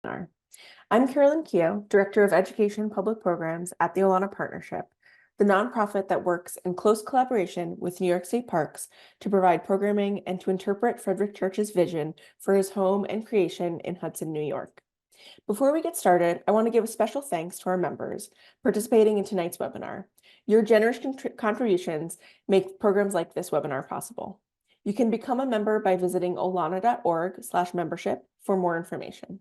I'm Carolyn Keogh, Director of Education and Public Programs at the Olana Partnership, the nonprofit that works in close collaboration with New York State Parks to provide programming and to interpret Frederic Church's vision for his home and creation in Hudson, New York. Before we get started, I want to give a special thanks to our members participating in tonight's webinar. Your generous contributions make programs like this webinar possible. You can become a member by visiting olana.org/membership for more information.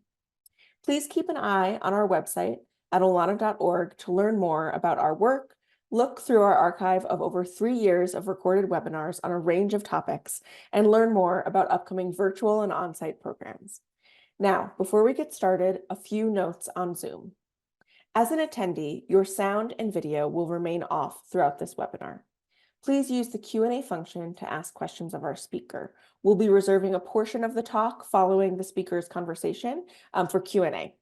Please keep an eye on our website at olana.org to learn more about our work, look through our archive of over 3 years of recorded webinars on a range of topics, and learn more about upcoming virtual and on-site programs. Now, before we get started, a few notes on Zoom. As an attendee, your sound and video will remain off throughout this webinar. Please use the Q&A function to ask questions of our speaker. We'll be reserving a portion of the talk following the speaker's conversation for Q&A.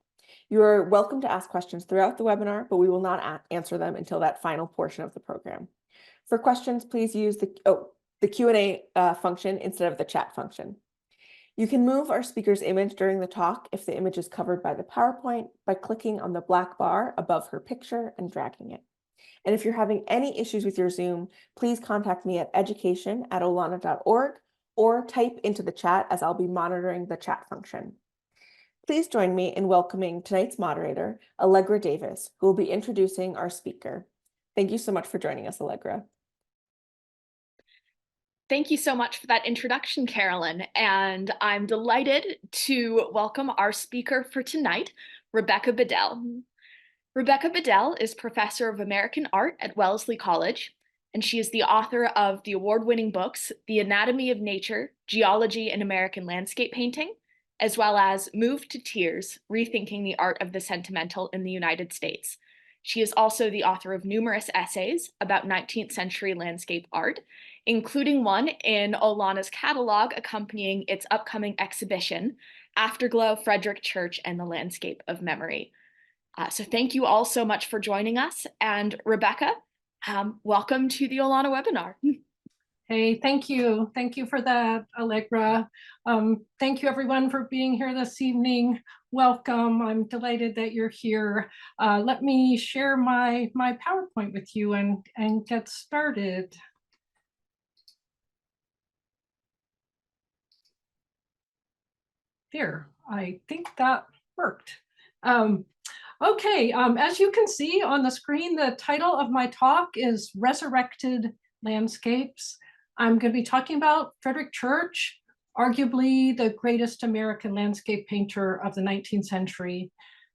You are welcome to ask questions throughout the webinar, but we will not answer them until that final portion of the program. For questions, please use the Q&A function instead of the chat function. You can move our speaker's image during the talk if the image is covered by the PowerPoint by clicking on the black bar above her picture and dragging it. And if you're having any issues with your Zoom, please contact me at education@olana.org or type into the chat as I'll be monitoring the chat function. Please join me in welcoming tonight's moderator, Allegra Davis, who will be introducing our speaker. Thank you so much for joining us, Allegra. Thank you so much for that introduction, Carolyn. And I'm delighted to welcome our speaker for tonight, Rebecca Bedell. Rebecca Bedell is Professor of American Art at Wellesley College, and she is the author of the award-winning books, The Anatomy of Nature, Geology and American Landscape Painting, as well as Moved to Tears, Rethinking the Art of the Sentimental in the United States. She is also the author of numerous essays about 19th-century landscape art, including one in Olana's catalog accompanying its upcoming exhibition, Afterglow, Frederic Church, and the Landscape of Memory. So thank you all so much for joining us. And Rebecca, welcome to the Olana webinar. Hey, thank you. Thank you for that, Allegra. Thank you everyone for being here this evening. Welcome. I'm delighted that you're here. Let me share my PowerPoint with you and get started. There, I think that worked. Okay, as you can see on the screen, the title of my talk is Resurrected Landscapes. I'm going to be talking about Frederic Church, arguably the greatest American landscape painter of the 19th century,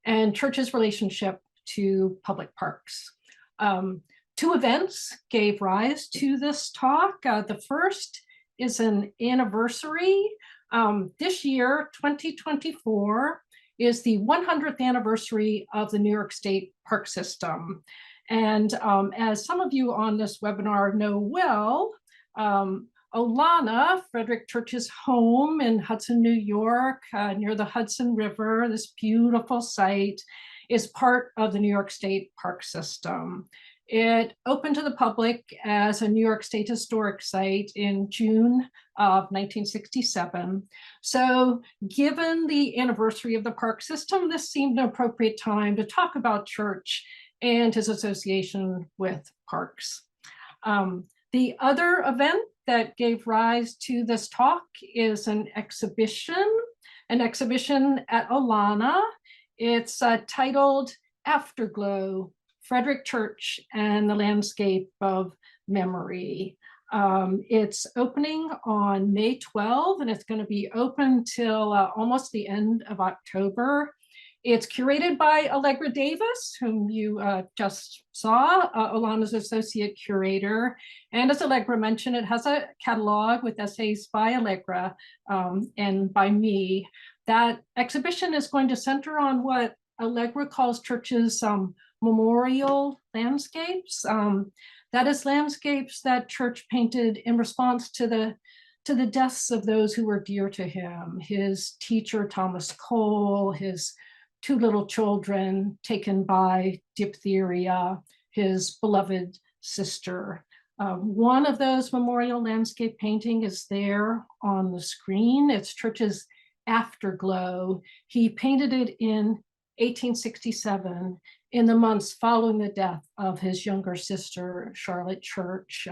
and Church's relationship to public parks. 2 events gave rise to this talk. The first is an anniversary. This year, 2024, is the 100th anniversary of the New York State Park System. And as some of you on this webinar know well, Olana, Frederic Church's home in Hudson, New York, near the Hudson River, this beautiful site, is part of the New York State Park System. It opened to the public as a New York State Historic Site in June of 1967. So given the anniversary of the park system, this seemed an appropriate time to talk about Church and his association with parks. The other event that gave rise to this talk is an exhibition at Olana. It's titled Afterglow, Frederic Church and the Landscape of Memory. It's opening on May 12, and it's going to be open till almost the end of October. It's curated by Allegra Davis, whom you just saw, Olana's associate curator. And as Allegra mentioned, it has a catalog with essays by Allegra and by me. That exhibition is going to center on what Allegra calls Church's memorial landscapes. That is landscapes that Church painted in response to the deaths of those who were dear to him. His teacher, Thomas Cole, his 2 little children taken by diphtheria, his beloved sister. One of those memorial landscape painting is there on the screen. It's Church's Afterglow. He painted it in 1867, in the months following the death of his younger sister, Charlotte Church.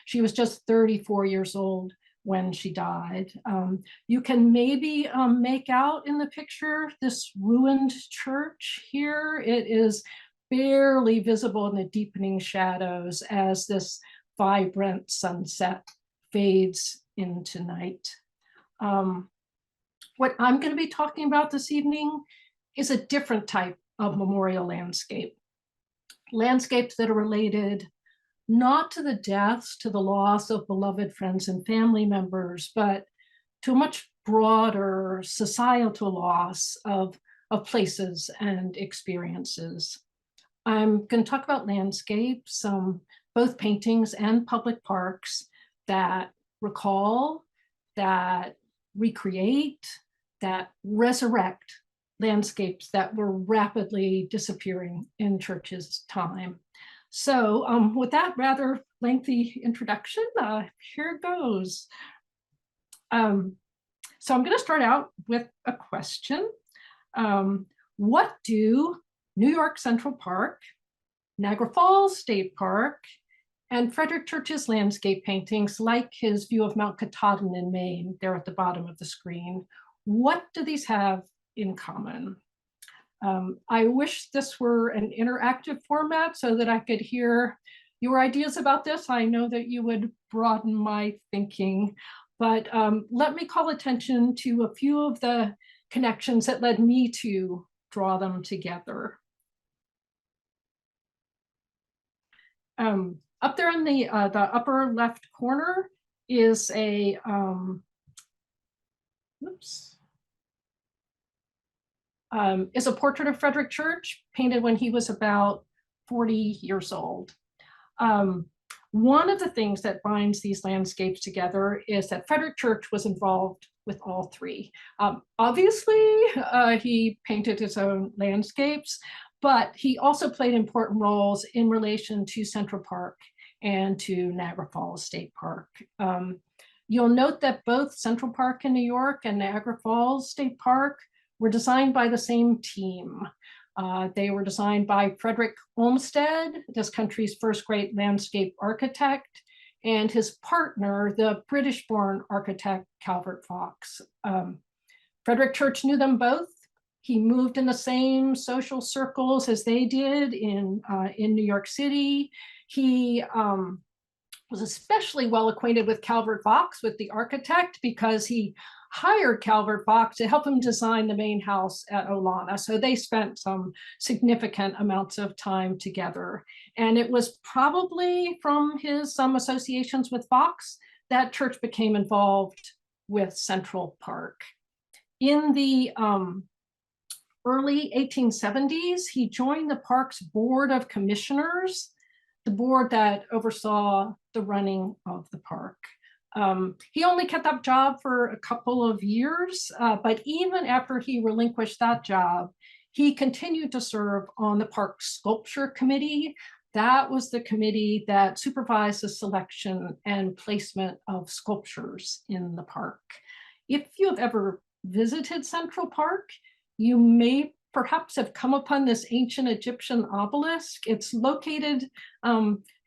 She was just 34 years old when she died. You can maybe make out in the picture this ruined church here. It is barely visible in the deepening shadows as this vibrant sunset fades into night. What I'm going to be talking about this evening is a different type of memorial landscape. Landscapes that are related not to the deaths, to the loss of beloved friends and family members, but to a much broader societal loss of places and experiences. I'm going to talk about landscapes, both paintings and public parks that recall, that recreate, that resurrect landscapes that were rapidly disappearing in Church's time. So with that rather lengthy introduction, here goes. So I'm going to start out with a question. What do New York Central Park, Niagara Falls State Park, and Frederic Church's landscape paintings, like his view of Mount Katahdin in Maine, there at the bottom of the screen, what do these have in common? I wish this were an interactive format so that I could hear your ideas about this. I know that you would broaden my thinking, but let me call attention to a few of the connections that led me to draw them together. Up there in the upper left corner is a, is a portrait of Frederic Church, painted when he was about 40 years old. One of the things that binds these landscapes together is that Frederic Church was involved with all three. Obviously, he painted his own landscapes, but he also played important roles in relation to Central Park and to Niagara Falls State Park. You'll note that both Central Park in New York and Niagara Falls State Park were designed by the same team. They were designed by Frederic Olmsted, this country's first great landscape architect, and his partner, the British-born architect Calvert Vaux. Frederic Church knew them both. He moved in the same social circles as they did in New York City. He was especially well acquainted with Calvert Vaux, with the architect, because he hired Calvert Vaux to help him design the main house at Olana. So they spent some significant amounts of time together. And it was probably from his associations with Vaux that Church became involved with Central Park. In the early 1870s, he joined the park's board of commissioners, the board that oversaw the running of the park. He only kept that job for a couple of years, but even after he relinquished that job, he continued to serve on the park sculpture committee. That was the committee that supervised the selection and placement of sculptures in the park. If you have ever visited Central Park, you may perhaps have come upon this ancient Egyptian obelisk. It's located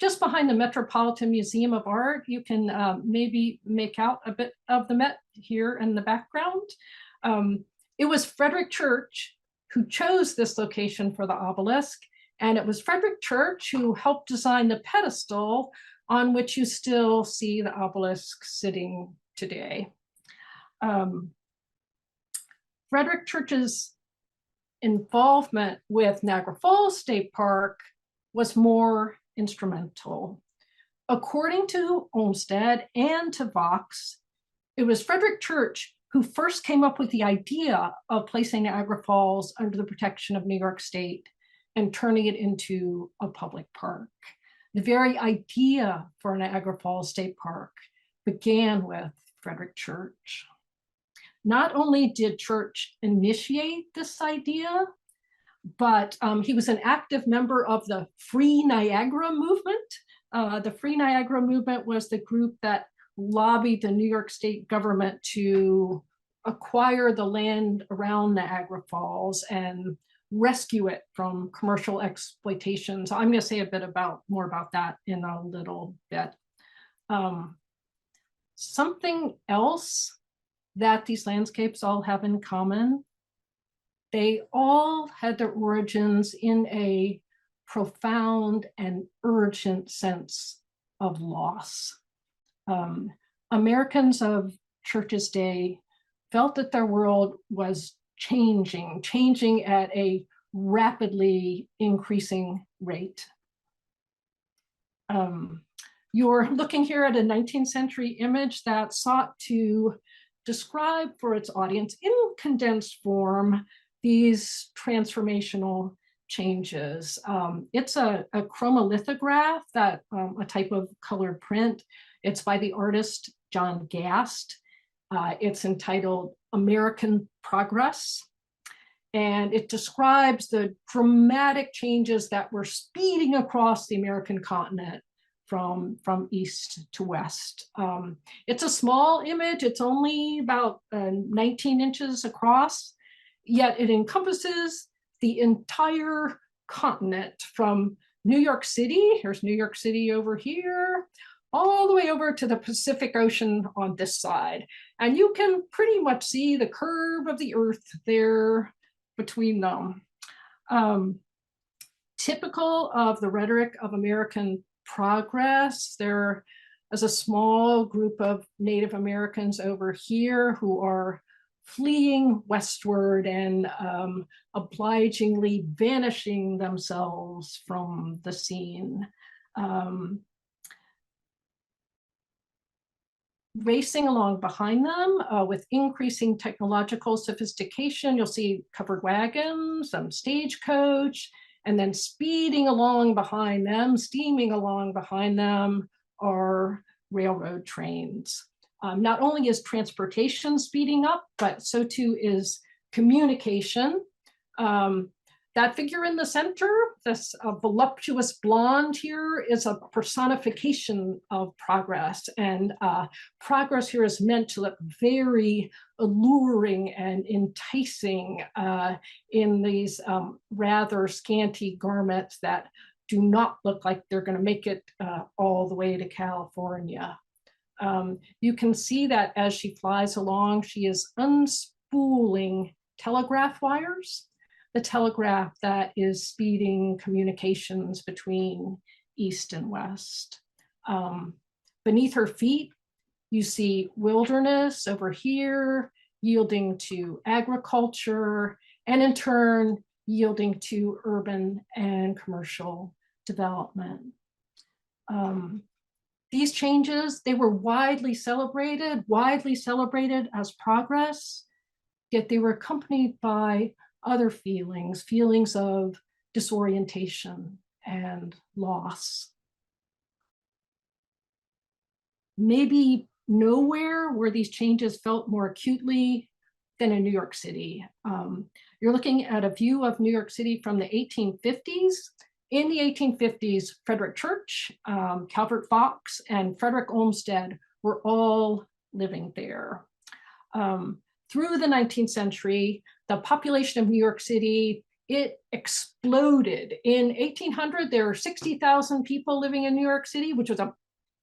just behind the Metropolitan Museum of Art. You can maybe make out a bit of the Met here in the background. It was Frederic Church who chose this location for the obelisk, and it was Frederic Church who helped design the pedestal on which you still see the obelisk sitting today. Frederic Church's involvement with Niagara Falls State Park was more instrumental. According to Olmsted and to Vaux, it was Frederic Church who first came up with the idea of placing Niagara Falls under the protection of New York State and turning it into a public park. The very idea for Niagara Falls State Park began with Frederic Church. Not only did Church initiate this idea, but he was an active member of the Free Niagara movement. The Free Niagara movement was the group that lobbied the New York State government to acquire the land around Niagara Falls and rescue it from commercial exploitation. So I'm going to say a bit more about that in a little bit. Something else that these landscapes all have in common, they all had their origins in a profound and urgent sense of loss. Americans of Church's day felt that their world was changing at a rapidly increasing rate. You're looking here at a 19th century image that sought to describe for its audience in condensed form these transformational changes. It's a chromolithograph, that a type of colored print. It's by the artist John Gast. It's entitled American Progress. And it describes the dramatic changes that were speeding across the American continent from east to west. It's a small image. It's only about 19 inches across, yet it encompasses the entire continent from New York City, here's New York City over here, all the way over to the Pacific Ocean on this side. And you can pretty much see the curve of the earth there between them. Typical of the rhetoric of American progress, there is a small group of Native Americans over here who are fleeing westward and obligingly vanishing themselves from the scene. Racing along behind them with increasing technological sophistication, you'll see covered wagons, some stagecoach, and then speeding along behind them, steaming along behind them are railroad trains. Not only is transportation speeding up, but so too is communication. That figure in the center, this voluptuous blonde here, is a personification of progress. And progress here is meant to look very alluring and enticing in these rather scanty garments that do not look like they're going to make it all the way to California. You can see that as she flies along, she is unspooling telegraph wires, the telegraph that is speeding communications between east and west. Beneath her feet, you see wilderness over here, yielding to agriculture, and in turn, yielding to urban and commercial development. These changes, they were widely celebrated as progress, yet they were accompanied by other feelings of disorientation and loss. Maybe nowhere were these changes felt more acutely than in New York City. You're looking at a view of New York City from the 1850s. In the 1850s, Frederic Church, Calvert Vaux, and Frederick Olmsted were all living there. Through the 19th century, the population of New York City, it exploded. In 1800, there were 60,000 people living in New York City, which was a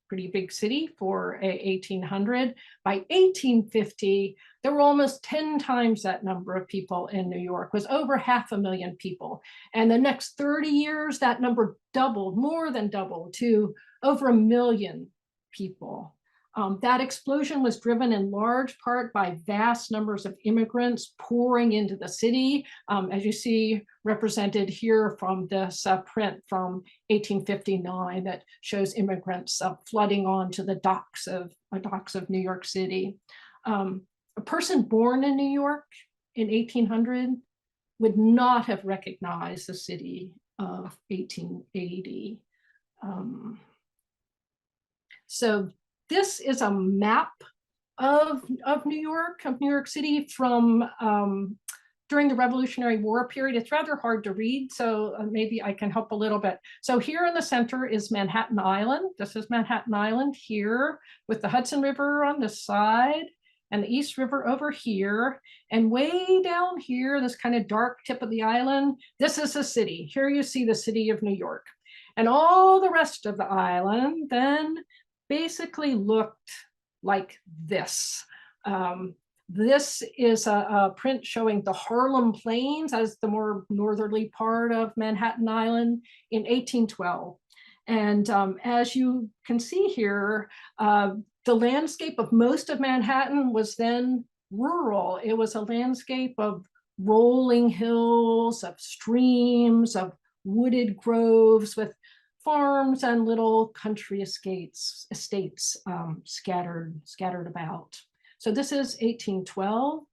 pretty big city for 1800. By 1850, there were almost 10 times that number of people in New York, it was over 500,000 people. And the next 30 years, that number doubled, more than doubled, to over 1 million people. That explosion was driven in large part by vast numbers of immigrants pouring into the city, as you see represented here from this print from 1859 that shows immigrants flooding onto the docks of New York City. A person born in New York in 1800 would not have recognized the city of 1880. So this is a map of New York City from during the Revolutionary War period. It's rather hard to read, so maybe I can help a little bit. So here in the center is Manhattan Island. This is Manhattan Island here with the Hudson River on this side. and the East River over here. And way down here, this kind of dark tip of the island, this is the city. Here you see the city of New York. And all the rest of the island then basically looked like this. This is a print showing the Harlem Plains as the more northerly part of Manhattan Island in 1812. And as you can see here, the landscape of most of Manhattan was then rural. It was a landscape of rolling hills, of streams, of wooded groves with farms and little country estates scattered about. So this is 1812.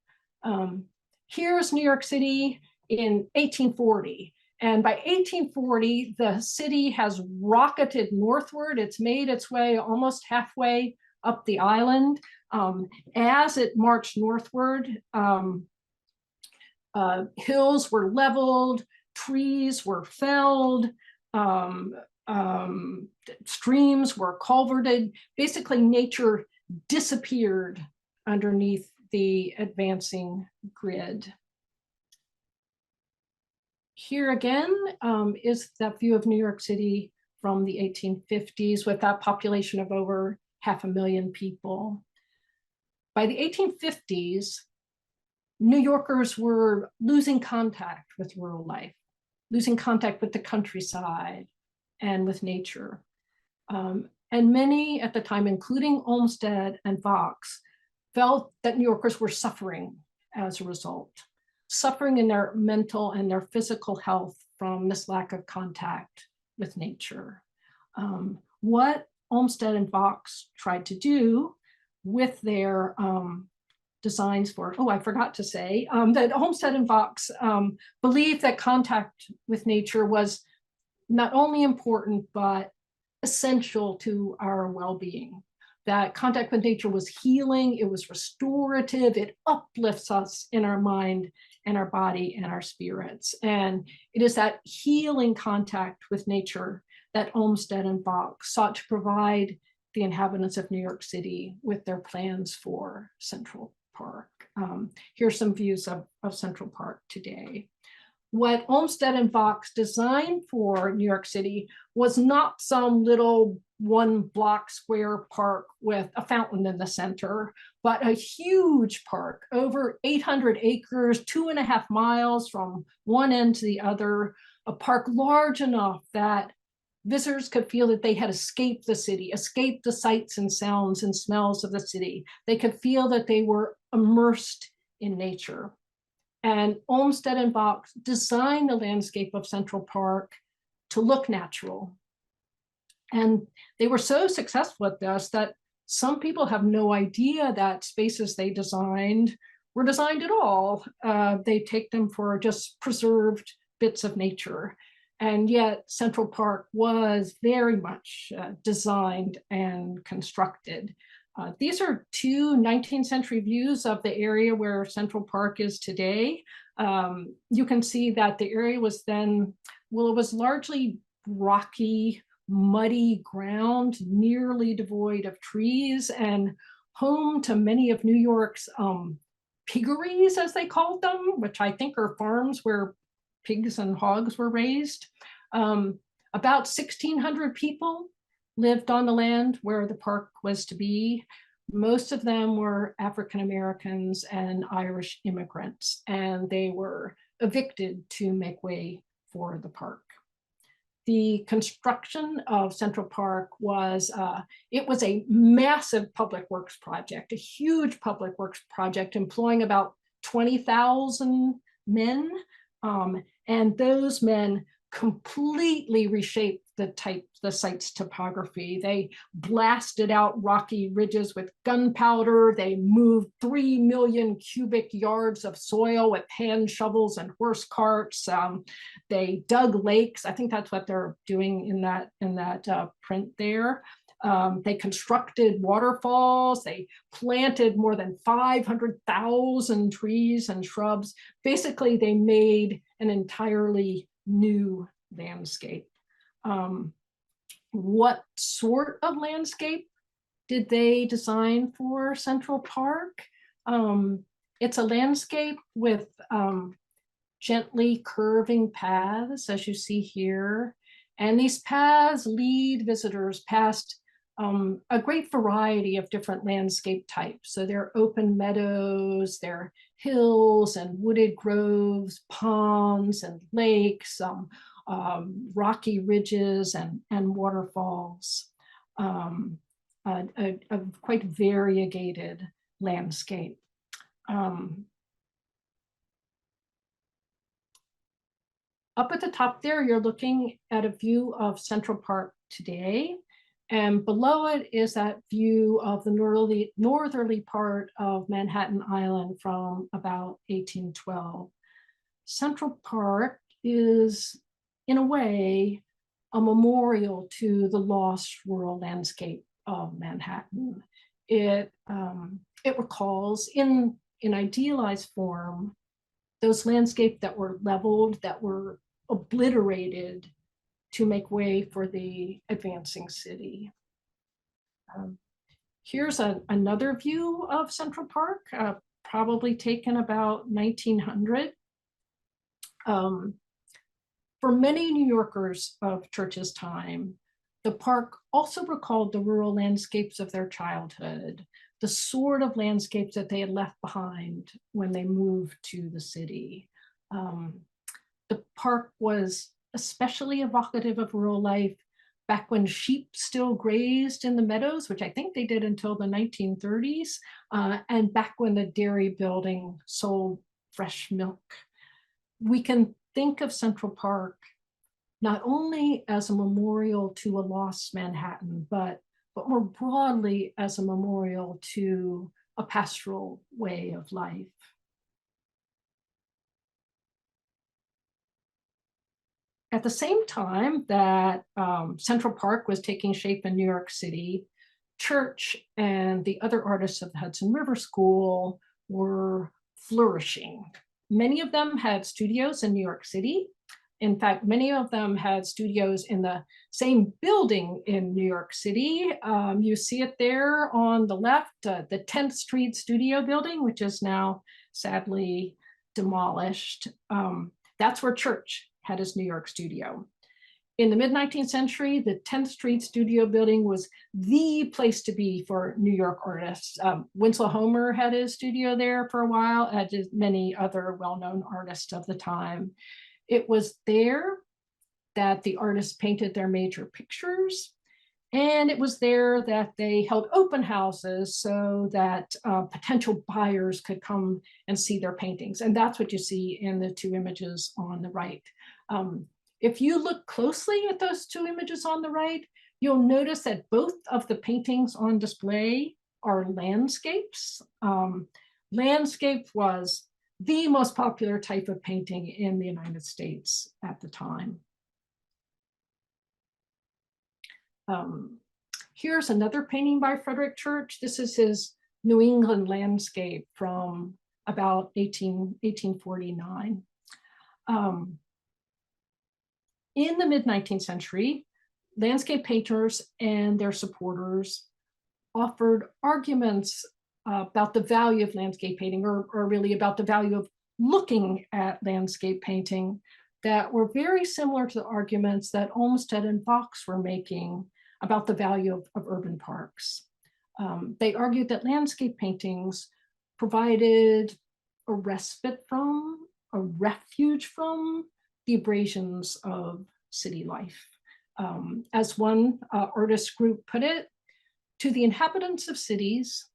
Here's New York City in 1840. And by 1840, the city has rocketed northward. It's made its way almost halfway up the island. As it marched northward, hills were leveled, trees were felled, streams were culverted. Basically, nature disappeared underneath the advancing grid. Here again is that view of New York City from the 1850s with that population of over 500,000 people. By the 1850s, New Yorkers were losing contact with rural life, losing contact with the countryside and with nature. And many at the time, including Olmsted and Fox, felt that New Yorkers were suffering as a result, suffering in their mental and their physical health from this lack of contact with nature. What Olmsted and Fox tried to do with their designs for, I forgot to say, that Olmsted and Fox believed that contact with nature was not only important, but essential to our well-being. That contact with nature was healing, it was restorative, it uplifts us in our mind and our body and our spirits. And it is that healing contact with nature that Olmsted and Fox sought to provide the inhabitants of New York City with their plans for Central Park. Here's some views of Central Park today. What Olmsted and Fox designed for New York City was not some little 1 block square park with a fountain in the center, but a huge park, over 800 acres, 2.5 miles from one end to the other, a park large enough that visitors could feel that they had escaped the city, escaped the sights and sounds and smells of the city. They could feel that they were immersed in nature. And Olmsted and Fox designed the landscape of Central Park to look natural. And they were so successful at this that some people have no idea that spaces they designed were designed at all. They take them for just preserved bits of nature. And yet Central Park was very much designed and constructed. These are 2 19th century views of the area where Central Park is today. You can see that the area was then, well, it was largely rocky, muddy ground, nearly devoid of trees, and home to many of New York's piggeries, as they called them, which I think are farms where pigs and hogs were raised. About 1,600 people lived on the land where the park was to be. Most of them were African Americans and Irish immigrants, and they were evicted to make way for the park. The construction of Central Park was, it was a massive public works project, a huge public works project employing about 20,000 men. And those men completely reshaped the site's topography. They blasted out rocky ridges with gunpowder. They moved 3 million cubic yards of soil with hand shovels and horse carts. They dug lakes. I think that's what they're doing in that print there. They constructed waterfalls. They planted more than 500,000 trees and shrubs. Basically, they made an entirely new landscape. What sort of landscape did they design for Central Park? It's a landscape with gently curving paths, as you see here. And these paths lead visitors past a great variety of different landscape types. So there are open meadows, there are hills and wooded groves, ponds and lakes, rocky ridges and waterfalls. A quite variegated landscape. Up at the top there, you're looking at a view of Central Park today. And below it is that view of the northerly part of Manhattan Island from about 1812. Central Park is, in a way, a memorial to the lost rural landscape of Manhattan. It recalls, in idealized form, those landscapes that were leveled, that were obliterated to make way for the advancing city. Here's another view of Central Park, probably taken about 1900. For many New Yorkers of Church's time, the park also recalled the rural landscapes of their childhood, the sort of landscapes that they had left behind when they moved to the city. The park was especially evocative of rural life back when sheep still grazed in the meadows, which I think they did until the 1930s, and back when the dairy building sold fresh milk. We can think of Central Park not only as a memorial to a lost Manhattan, but more broadly as a memorial to a pastoral way of life. At the same time that Central Park was taking shape in New York City, Church and the other artists of the Hudson River School were flourishing. Many of them had studios in New York City. In fact, many of them had studios in the same building in New York City. You see it there on the left, the 10th Street Studio building, which is now sadly demolished. That's where Church had his New York studio. In the mid-19th century, the 10th Street Studio building was the place to be for New York artists. Winslow Homer had his studio there for a while, as did many other well-known artists of the time. It was there that the artists painted their major pictures, and it was there that they held open houses so that potential buyers could come and see their paintings. And that's what you see in the two images on the right. If you look closely at those two images on the right, you'll notice that both of the paintings on display are landscapes. Landscape was the most popular type of painting in the United States at the time. Here's another painting by Frederic Church. This is his New England landscape from about 1849. In the mid-19th century, landscape painters and their supporters offered arguments about the value of landscape painting, or really about the value of looking at landscape painting, that were very similar to the arguments that Olmsted and Fox were making about the value of urban parks. They argued that landscape paintings provided a respite from, a refuge from, the abrasions of city life. As one artist group put it, to the inhabitants of cities,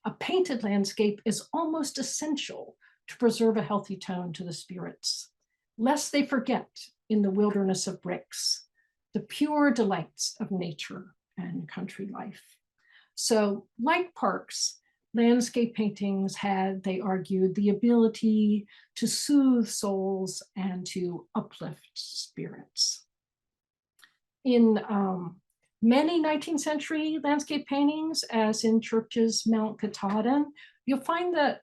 a painted landscape is almost essential to preserve a healthy tone to the spirits, lest they forget in the wilderness of bricks the pure delights of nature and country life. So, like parks, landscape paintings had, they argued, the ability to soothe souls and to uplift spirits. In many 19th century landscape paintings, as in Church's Mount Katahdin, you'll find a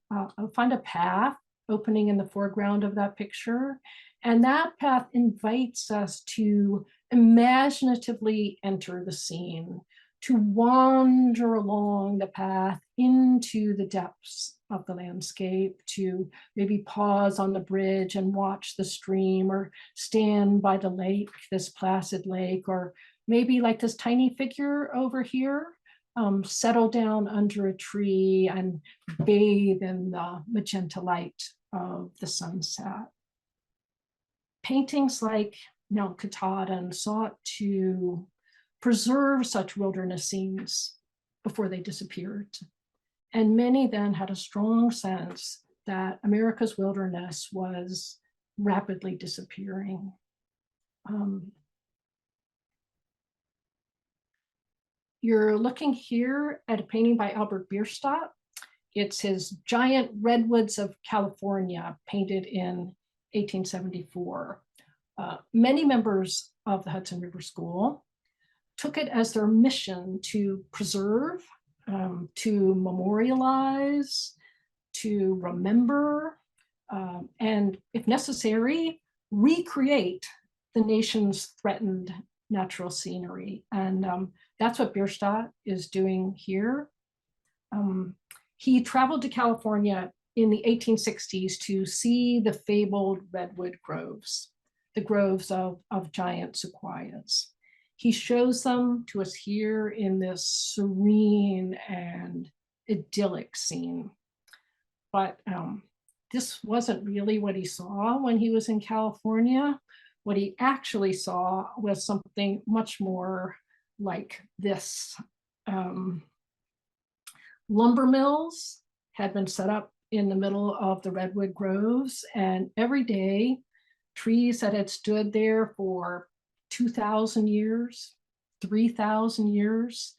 path opening in the foreground of that picture. And that path invites us to imaginatively enter the scene, to wander along the path into the depths of the landscape, to maybe pause on the bridge and watch the stream, or stand by the lake, this placid lake, or maybe like this tiny figure over here, settle down under a tree and bathe in the magenta light of the sunset. Paintings like Mount Katahdin sought to preserve such wilderness scenes before they disappeared. And many then had a strong sense that America's wilderness was rapidly disappearing. You're looking here at a painting by Albert Bierstadt. It's his Giant Redwoods of California, painted in 1874. Many members of the Hudson River School took it as their mission to preserve, to memorialize, to remember, and if necessary, recreate the nation's threatened natural scenery. And that's what Bierstadt is doing here. He traveled to California in the 1860s to see the fabled redwood groves, the groves of giant sequoias. He shows them to us here in this serene and idyllic scene. But this wasn't really what he saw when he was in California. What he actually saw was something much more like this. Lumber mills had been set up in the middle of the redwood groves, and every day, trees that had stood there for 2,000 years, 3,000 years,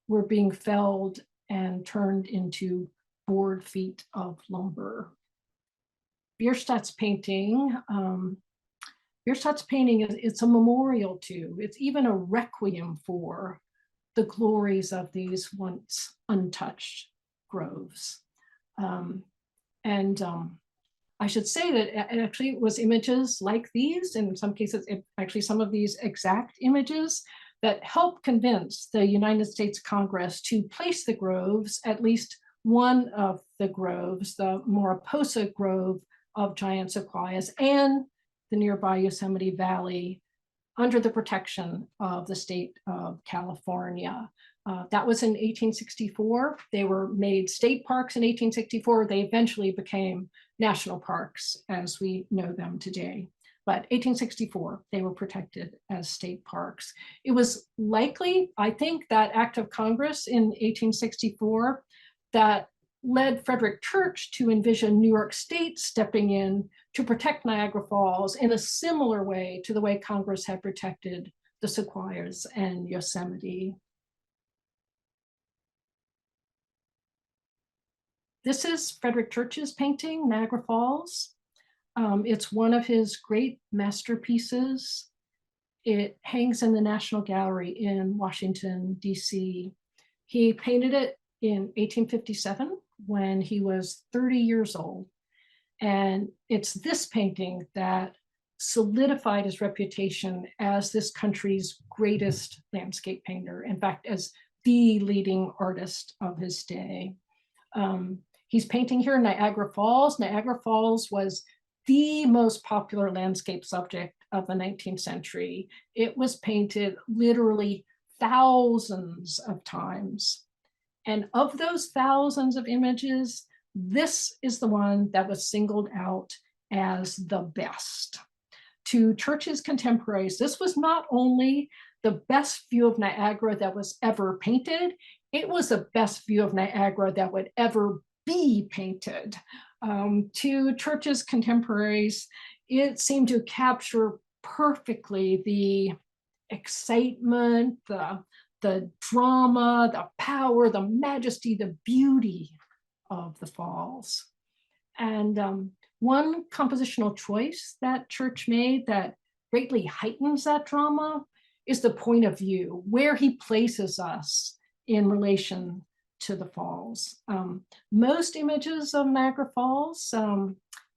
were being felled and turned into board feet of lumber. Bierstadt's painting, it's a memorial to, it's even a requiem for the glories of these once untouched groves. I should say that actually it was images like these, in some cases, actually some of these exact images, that helped convince the United States Congress to place the groves, at least one of the groves, the Mariposa Grove of giant sequoias, and the nearby Yosemite Valley, under the protection of the state of California. That was in 1864. They were made state parks in 1864. They eventually became national parks as we know them today. But 1864, they were protected as state parks. It was likely, I think, that act of Congress in 1864 that led Frederic Church to envision New York State stepping in to protect Niagara Falls in a similar way to the way Congress had protected the sequoias and Yosemite. This is Frederic Church's painting, Niagara Falls. It's one of his great masterpieces. It hangs in the National Gallery in Washington, D.C. He painted it in 1857 when he was 30 years old. And it's this painting that solidified his reputation as this country's greatest landscape painter, in fact, as the leading artist of his day. He's painting here Niagara Falls. Niagara Falls was the most popular landscape subject of the 19th century. It was painted literally thousands of times. And of those thousands of images, this is the one that was singled out as the best. To Church's contemporaries, this was not only the best view of Niagara that was ever painted, it was the best view of Niagara that would ever be painted. To Church's contemporaries, it seemed to capture perfectly the excitement, the drama, the power, the majesty, the beauty of the falls. And one compositional choice that Church made that greatly heightens that drama is the point of view, where he places us in relation to the falls. Most images of Niagara Falls,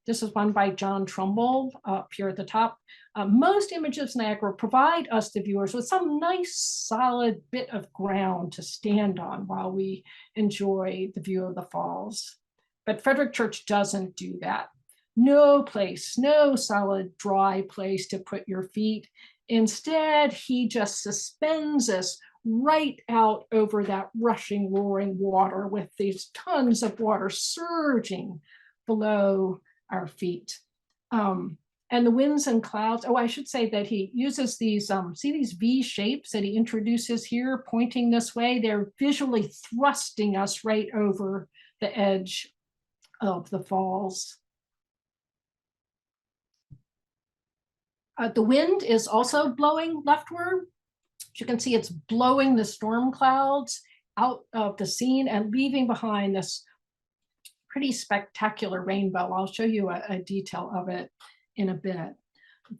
this is one by John Trumbull up here at the top. Most images of Niagara provide us, the viewers, with some nice solid bit of ground to stand on while we enjoy the view of the falls. But Frederic Church doesn't do that. No place, no solid dry place to put your feet. Instead, he just suspends us right out over that rushing, roaring water with these tons of water surging below our feet. And the winds and clouds, oh, I should say that he uses these, see these V shapes that he introduces here, pointing this way? They're visually thrusting us right over the edge of the falls. The wind is also blowing leftward. As you can see, it's blowing the storm clouds out of the scene and leaving behind this pretty spectacular rainbow. I'll show you a detail of it in a bit.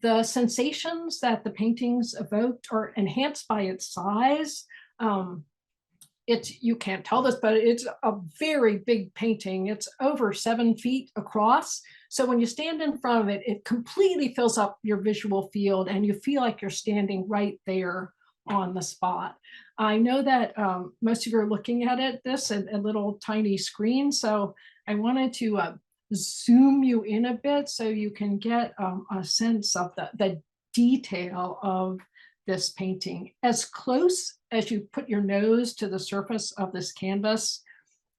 The sensations that the paintings evoked are enhanced by its size. You can't tell this, but it's a very big painting. It's over 7 feet across. So when you stand in front of it, it completely fills up your visual field and you feel like you're standing right there on the spot. I know that most of you are looking at this at a little tiny screen. So I wanted to zoom you in a bit so you can get a sense of the detail of this painting. As close as you put your nose to the surface of this canvas,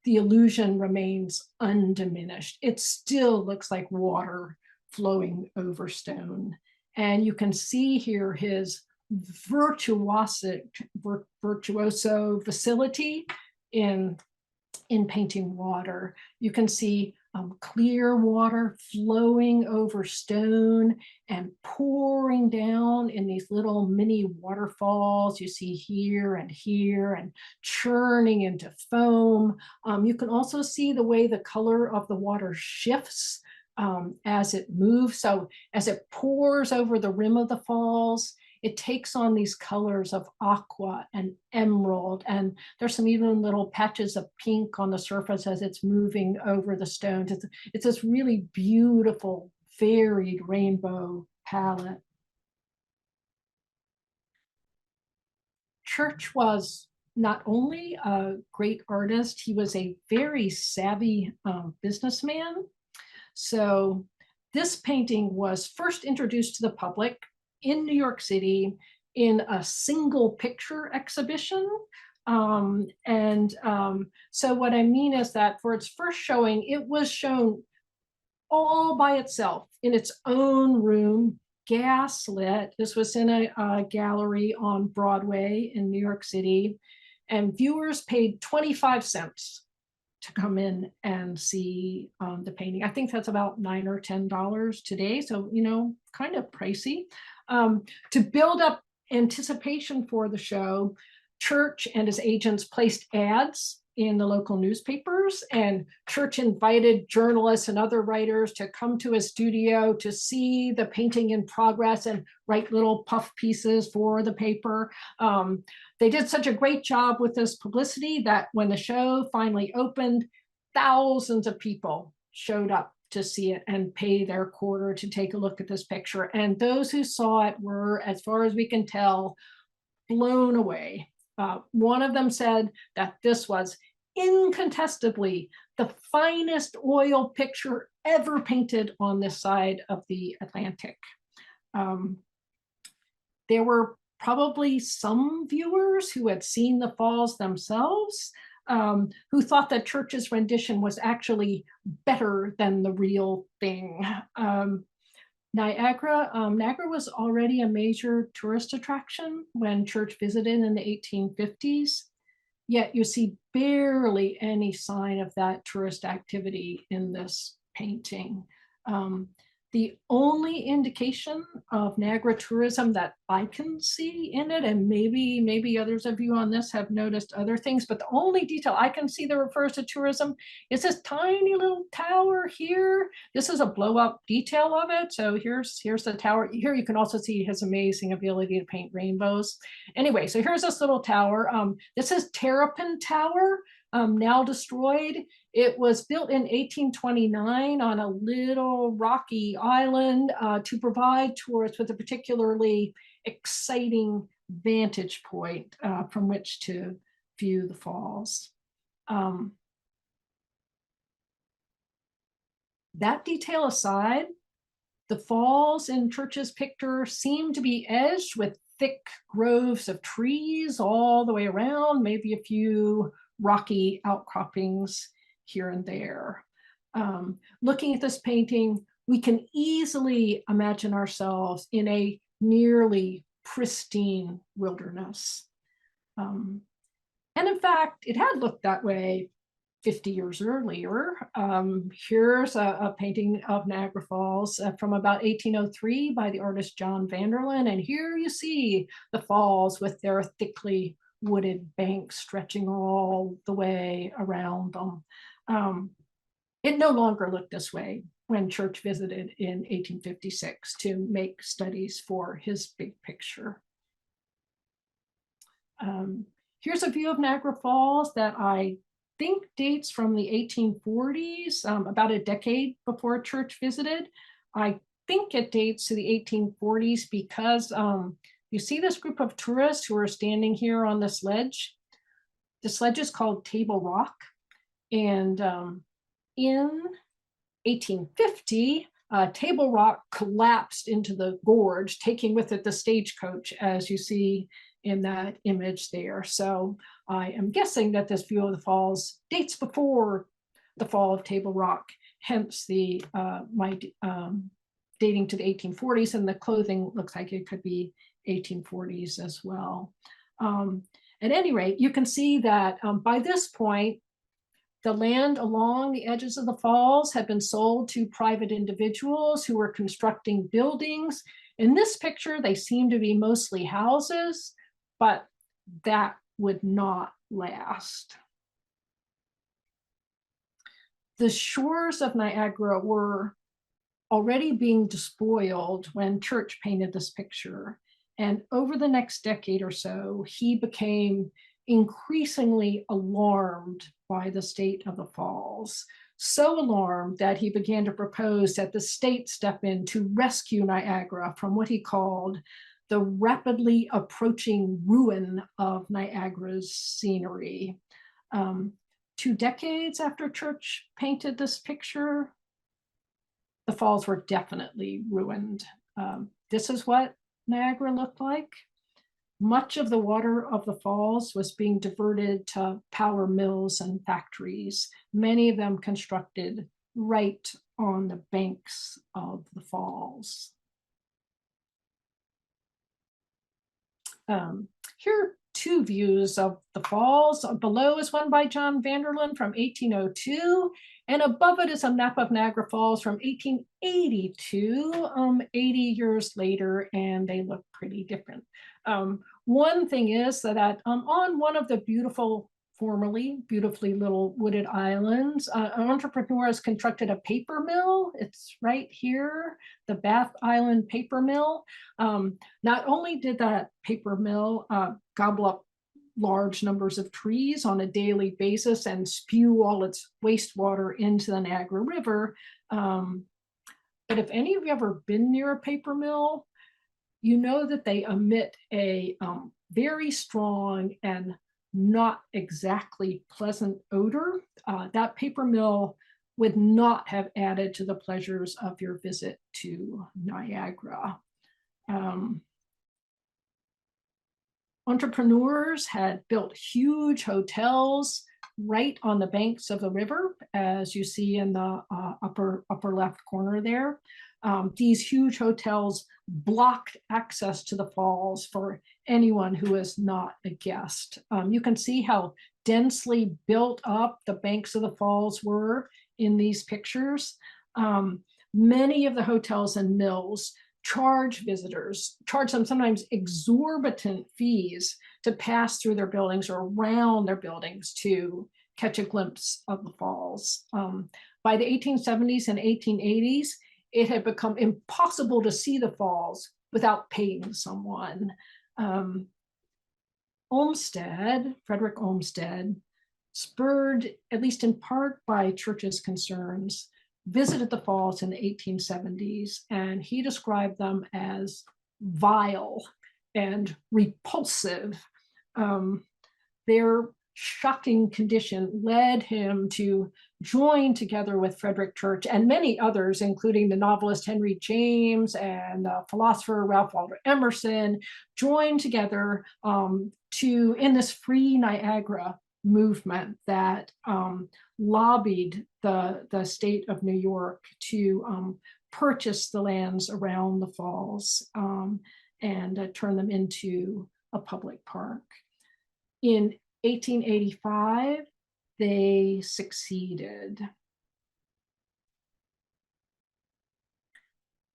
the illusion remains undiminished. It still looks like water flowing over stone. And you can see here his virtuoso facility in painting water. You can see clear water flowing over stone and pouring down in these little mini waterfalls you see here and churning into foam. You can also see the way the color of the water shifts as it moves. So as it pours over the rim of the falls, it takes on these colors of aqua and emerald, and there's some even little patches of pink on the surface as it's moving over the stones. It's this really beautiful, varied rainbow palette. Church was not only a great artist, he was a very savvy businessman. So this painting was first introduced to the public in New York City in a single picture exhibition. So what I mean is that for its first showing, it was shown all by itself in its own room, gas lit. This was in a gallery on Broadway in New York City, and viewers paid 25 cents to come in and see the painting. I think that's about $9 or $10 today. So, kind of pricey. To build up anticipation for the show, Church and his agents placed ads in the local newspapers, and Church invited journalists and other writers to come to his studio to see the painting in progress and write little puff pieces for the paper. They did such a great job with this publicity that when the show finally opened, thousands of people showed up to see it and pay their quarter to take a look at this picture. And those who saw it were, as far as we can tell, blown away. One of them said that this was incontestably the finest oil picture ever painted on this side of the Atlantic. There were probably some viewers who had seen the falls themselves, who thought that Church's rendition was actually better than the real thing. Niagara was already a major tourist attraction when Church visited in the 1850s, yet you see barely any sign of that tourist activity in this painting. The only indication of Niagara tourism that I can see in it, and maybe others of you on this have noticed other things, but the only detail I can see that refers to tourism is this tiny little tower here. This is a blow up detail of it. So here's the tower. Here you can also see his amazing ability to paint rainbows. Anyway, so here's this little tower. This is Terrapin Tower. Now destroyed. It was built in 1829 on a little rocky island to provide tourists with a particularly exciting vantage point from which to view the falls. That detail aside, the falls in Church's picture seem to be edged with thick groves of trees all the way around, maybe a few rocky outcroppings here and there. Looking at this painting, we can easily imagine ourselves in a nearly pristine wilderness. And in fact, it had looked that way 50 years earlier. Here's a painting of Niagara Falls from about 1803 by the artist John Vanderlyn. And here you see the falls with their thickly wooded banks stretching all the way around them. It no longer looked this way when Church visited in 1856 to make studies for his big picture. Here's a view of Niagara Falls that I think dates from the 1840s, about a decade before Church visited. I think it dates to the 1840s because you see this group of tourists who are standing here on this ledge. This ledge is called Table Rock. And in 1850, Table Rock collapsed into the gorge, taking with it the stagecoach, as you see in that image there. So I am guessing that this view of the falls dates before the fall of Table Rock, hence the dating to the 1840s, and the clothing looks like it could be 1840s as well. At any rate, you can see that by this point, the land along the edges of the falls had been sold to private individuals who were constructing buildings. In this picture, they seem to be mostly houses, but that would not last. The shores of Niagara were already being despoiled when Church painted this picture. And over the next decade or so, he became increasingly alarmed by the state of the falls. So alarmed that he began to propose that the state step in to rescue Niagara from what he called the rapidly approaching ruin of Niagara's scenery. 2 decades after Church painted this picture, the falls were definitely ruined. This is what Niagara looked like. Much of the water of the falls was being diverted to power mills and factories, many of them constructed right on the banks of the falls. Here are 2 views of the falls. Below is one by John Vanderlyn from 1802, and above it is a map of Niagara Falls from 1882, 80 years later, and they look pretty different. One thing is that on one of the formerly beautifully little wooded islands, an entrepreneur has constructed a paper mill. It's right here, the Bath Island paper mill. Not only did that paper mill gobble up large numbers of trees on a daily basis and spew all its wastewater into the Niagara River, but if any of you ever been near a paper mill, you know that they emit a very strong and not exactly pleasant odor. That paper mill would not have added to the pleasures of your visit to Niagara. Entrepreneurs had built huge hotels right on the banks of the river, as you see in the upper left corner there. These huge hotels blocked access to the falls for anyone who is not a guest. You can see how densely built up the banks of the falls were in these pictures. Many of the hotels and mills charge them sometimes exorbitant fees to pass through their buildings or around their buildings to catch a glimpse of the falls. By the 1870s and 1880s, it had become impossible to see the falls without paying someone. Frederic Olmsted, spurred at least in part by Church's concerns, visited the falls in the 1870s, and he described them as vile and repulsive. They're shocking condition led him to join together with Frederic Church and many others, including the novelist Henry James and philosopher Ralph Waldo Emerson, joined together in this Free Niagara movement that lobbied the state of New York to purchase the lands around the falls and turn them into a public park. In 1885, they succeeded.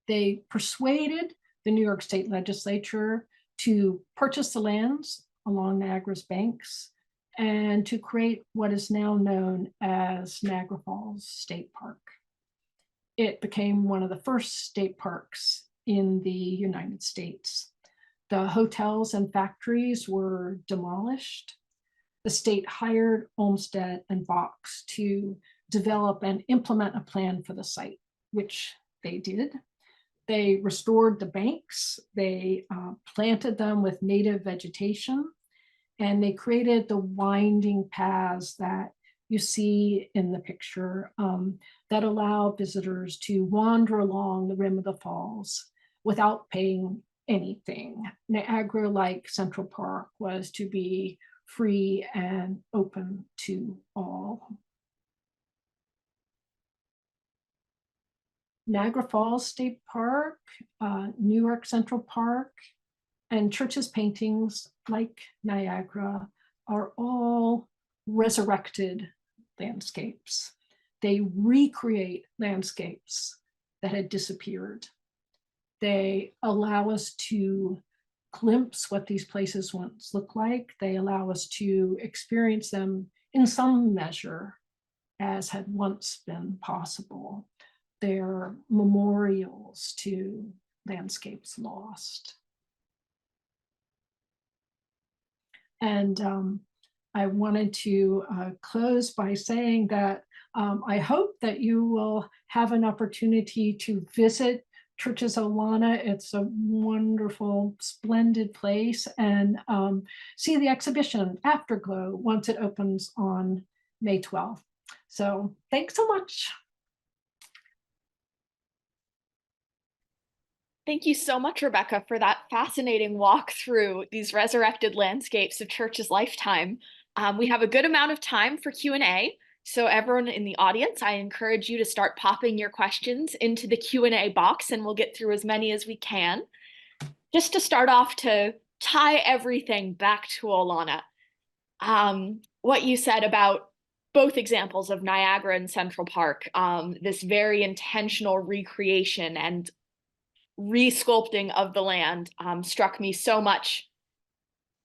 They persuaded the New York State Legislature to purchase the lands along Niagara's banks and to create what is now known as Niagara Falls State Park. It became one of the first state parks in the United States. The hotels and factories were demolished. The state hired Olmsted and Fox to develop and implement a plan for the site, which they did. They restored the banks, they planted them with native vegetation, and they created the winding paths that you see in the picture that allow visitors to wander along the rim of the falls without paying anything. Niagara, like Central Park, was to be free and open to all. Niagara Falls State Park, New York Central Park, and Church's paintings, like Niagara, are all resurrected landscapes. They recreate landscapes that had disappeared. They allow us to glimpse what these places once looked like. They allow us to experience them in some measure as had once been possible. They're memorials to landscapes lost. And I wanted to close by saying that I hope that you will have an opportunity to visit Church's Olana. It's a wonderful, splendid place, and see the exhibition Afterglow once it opens on May 12th. So thanks so much. Thank you so much, Rebecca, for that fascinating walk through these resurrected landscapes of Church's lifetime. We have a good amount of time for Q&A. So everyone in the audience, I encourage you to start popping your questions into the Q&A box, and we'll get through as many as we can. Just to start off, to tie everything back to Olana, what you said about both examples of Niagara and Central Park, this very intentional recreation and resculpting of the land struck me so much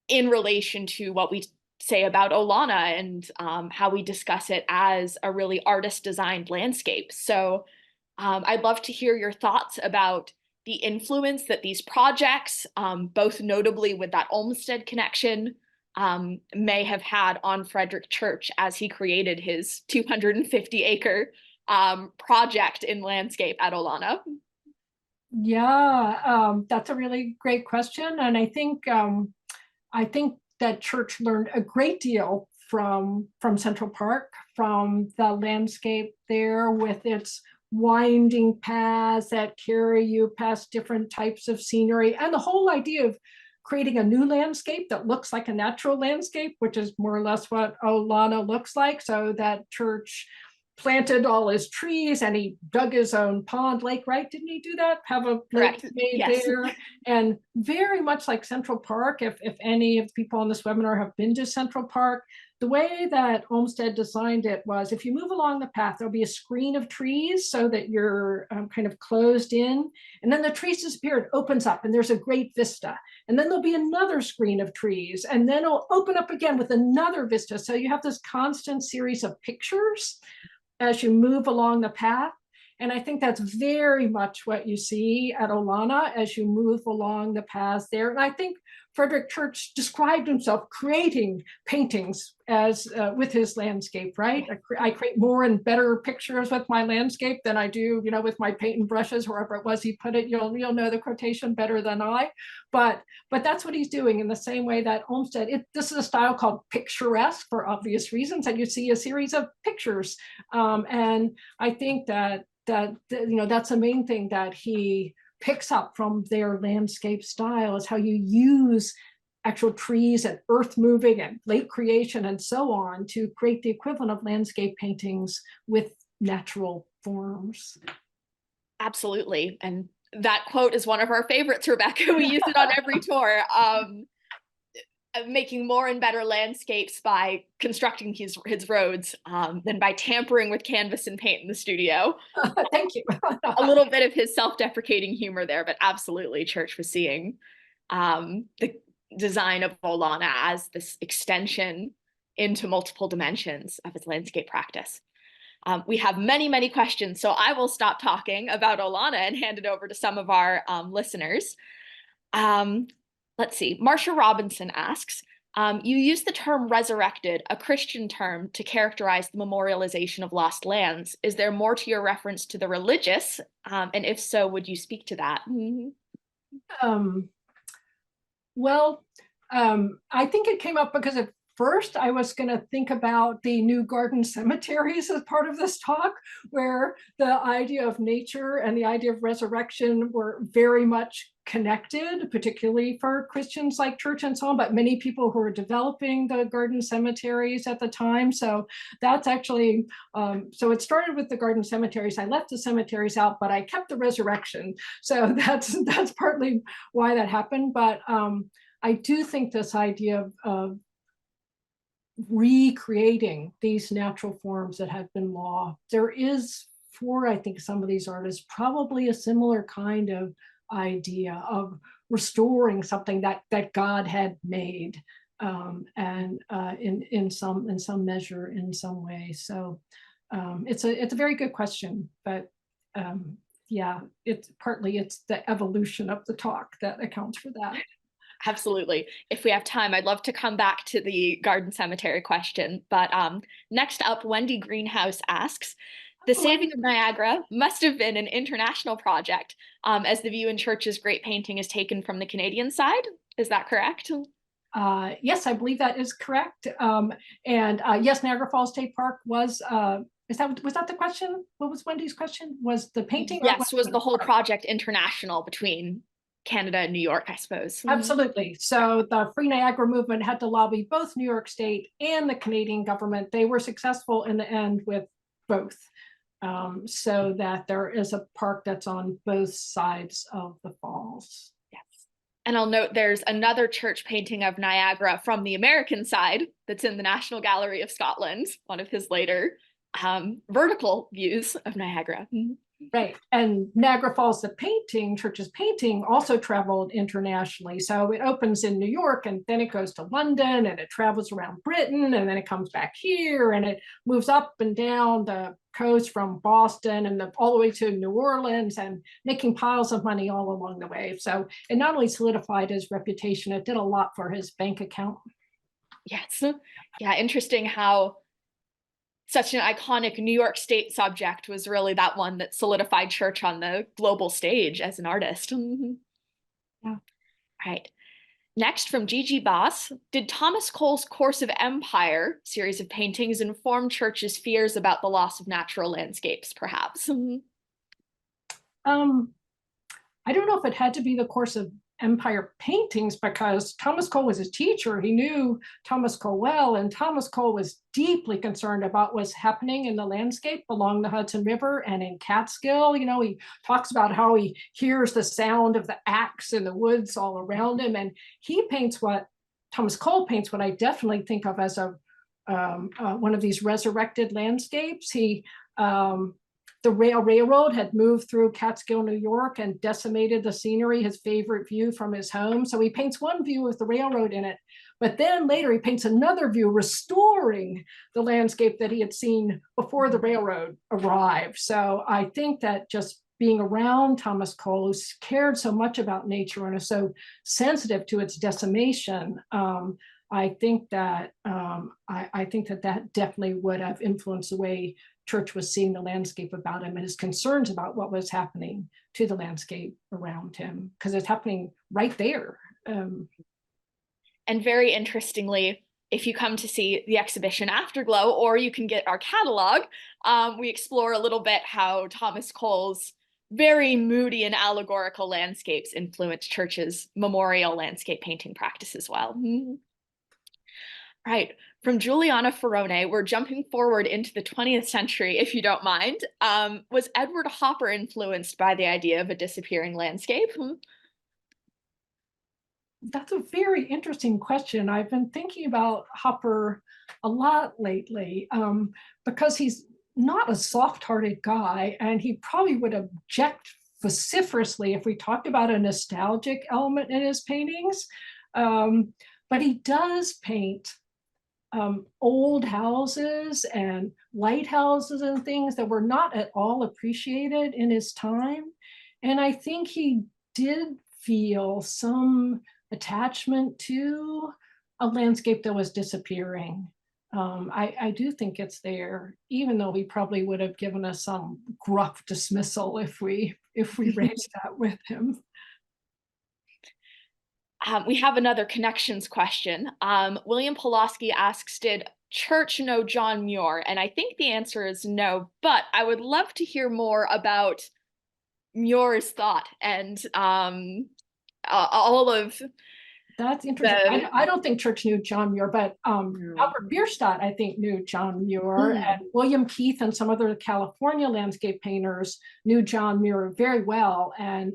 in relation to what we say about Olana and how we discuss it as a really artist-designed landscape. So I'd love to hear your thoughts about the influence that these projects, both notably with that Olmsted connection, may have had on Frederic Church as he created his 250-acre project in landscape at Olana. Yeah, that's a really great question. And I think that Church learned a great deal from Central Park, from the landscape there with its winding paths that carry you past different types of scenery, and the whole idea of creating a new landscape that looks like a natural landscape, which is more or less what Olana looks like. So that Church planted all his trees and he dug his own pond lake, right? Didn't he do that? Have a lake made yes. there. And very much like Central Park, if any of the people on this webinar have been to Central Park, the way that Olmsted designed it was, if you move along the path, there'll be a screen of trees so that you're kind of closed in. And then the trees disappear, it opens up and there's a great vista. And then there'll be another screen of trees, and then it'll open up again with another vista. So you have this constant series of pictures as you move along the path. And I think that's very much what you see at Olana as you move along the paths there. And I think Frederic Church described himself creating paintings as with his landscape, right? I create more and better pictures with my landscape than I do, with my paint and brushes, wherever it was he put it. You'll know the quotation better than I, but that's what he's doing in the same way that Olmsted. This is a style called picturesque for obvious reasons, and you see a series of pictures, and I think that that's the main thing that he picks up from their landscape style, is how you use actual trees and earth moving and lake creation and so on to create the equivalent of landscape paintings with natural forms. Absolutely. And that quote is one of our favorites, Rebecca. We use it on every tour. Making more and better landscapes by constructing his roads than by tampering with canvas and paint in the studio. Thank you. A little bit of his self-deprecating humor there, but absolutely Church was seeing the design of Olana as this extension into multiple dimensions of his landscape practice. We have many, many questions, so I will stop talking about Olana and hand it over to some of our listeners. Let's see, Marcia Robinson asks, you use the term resurrected, a Christian term, to characterize the memorialization of lost lands. Is there more to your reference to the religious? And if so, would you speak to that? I think it came up because at first I was going to think about the new garden cemeteries as part of this talk, where the idea of nature and the idea of resurrection were very much connected, particularly for Christians like Church and so on, but many people who were developing the garden cemeteries at the time. So that's actually, so it started with the garden cemeteries. I left the cemeteries out, but I kept the resurrection. So that's partly why that happened. But I do think this idea of recreating these natural forms that have been lost, there is, for I think some of these artists, probably a similar kind of idea of restoring something that God had made, and in some measure, in some way. So it's a very good question, but yeah, it's the evolution of the talk that accounts for that. Absolutely. If we have time, I'd love to come back to the garden cemetery question. But next up, Wendy Greenhouse asks, the saving of Niagara must have been an international project, as the view in Church's great painting is taken from the Canadian side. Is that correct? Yes, I believe that is correct. And yes, Niagara Falls State Park was that the question? What was Wendy's question? Was the painting? Yes, was the whole project international between Canada and New York, I suppose. Absolutely. So the Free Niagara movement had to lobby both New York State and the Canadian government. They were successful in the end with both, so that there is a park that's on both sides of the falls. Yes. And I'll note there's another Church painting of Niagara from the American side that's in the National Gallery of Scotland, one of his later vertical views of Niagara. Right. And Niagara Falls, the painting, Church's painting, also traveled internationally. So it opens in New York, and then it goes to London, and it travels around Britain, and then it comes back here, and it moves up and down the coast from Boston and all the way to New Orleans, and making piles of money all along the way. So it not only solidified his reputation, it did a lot for his bank account. Yes. Yeah, interesting how such an iconic New York State subject was really that one that solidified Church on the global stage as an artist. Yeah. Right. Next, from Gigi Boss, did Thomas Cole's Course of Empire series of paintings inform Church's fears about the loss of natural landscapes, perhaps? I don't know if it had to be the Course of Empire paintings, because Thomas Cole was his teacher. He knew Thomas Cole well, and Thomas Cole was deeply concerned about what's happening in the landscape along the Hudson River and in Catskill. He talks about how he hears the sound of the axe in the woods all around him, and Thomas Cole paints what I definitely think of as one of these resurrected landscapes. The railroad had moved through Catskill, New York, and decimated the scenery, his favorite view from his home. So he paints one view with the railroad in it, but then later he paints another view restoring the landscape that he had seen before the railroad arrived. So I think that just being around Thomas Cole, who cared so much about nature and is so sensitive to its decimation, I think that that definitely would have influenced the way Church was seeing the landscape about him and his concerns about what was happening to the landscape around him, because it's happening right there. And very interestingly, if you come to see the exhibition Afterglow, or you can get our catalog, we explore a little bit how Thomas Cole's very moody and allegorical landscapes influenced Church's memorial landscape painting practice as well. Right, from Juliana Ferrone, we're jumping forward into the 20th century, if you don't mind. Was Edward Hopper influenced by the idea of a disappearing landscape? That's a very interesting question. I've been thinking about Hopper a lot lately, because he's not a soft-hearted guy, and he probably would object vociferously if we talked about a nostalgic element in his paintings. But he does paint old houses and lighthouses and things that were not at all appreciated in his time. And I think he did feel some attachment to a landscape that was disappearing. I do think it's there, even though he probably would have given us some gruff dismissal if we raised that with him. We have another connections question. William Pulaski asks, did Church know John Muir? And I think the answer is no, but I would love to hear more about Muir's thought and all of That's interesting. I don't think Church knew John Muir, but Albert Bierstadt, I think, knew John Muir, and William Keith and some other California landscape painters knew John Muir very well. And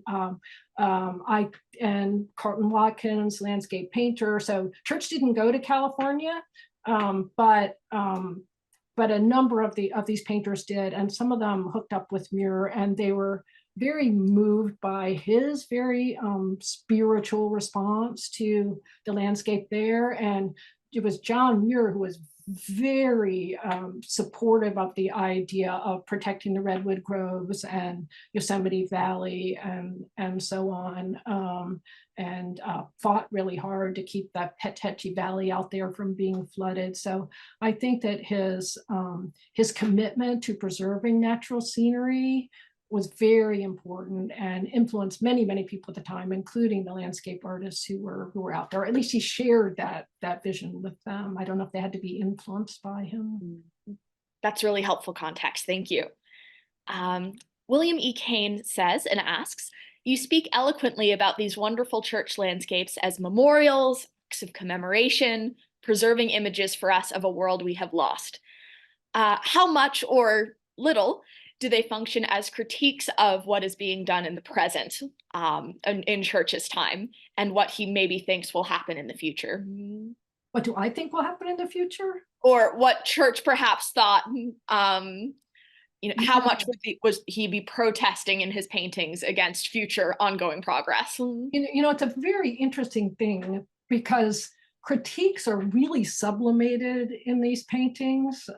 Carlton Watkins, landscape painter. So Church didn't go to California, but a number of these painters did, and some of them hooked up with Muir, and they were very moved by his very spiritual response to the landscape there. And it was John Muir who was very supportive of the idea of protecting the redwood groves and Yosemite Valley and so on, and fought really hard to keep that Pet Hetchy Valley out there from being flooded. So I think that his commitment to preserving natural scenery was very important and influenced many, many people at the time, including the landscape artists who were out there. At least he shared that vision with them. I don't know if they had to be influenced by him. That's really helpful context. Thank you. William E. Kane says and asks, you speak eloquently about these wonderful church landscapes as memorials, acts of commemoration, preserving images for us of a world we have lost. How much or little do they function as critiques of what is being done in the present, in Church's time, and what he maybe thinks will happen in the future? What do I think will happen in the future? Or what Church perhaps thought, how much was he be protesting in his paintings against future ongoing progress? It's a very interesting thing, because critiques are really sublimated in these paintings.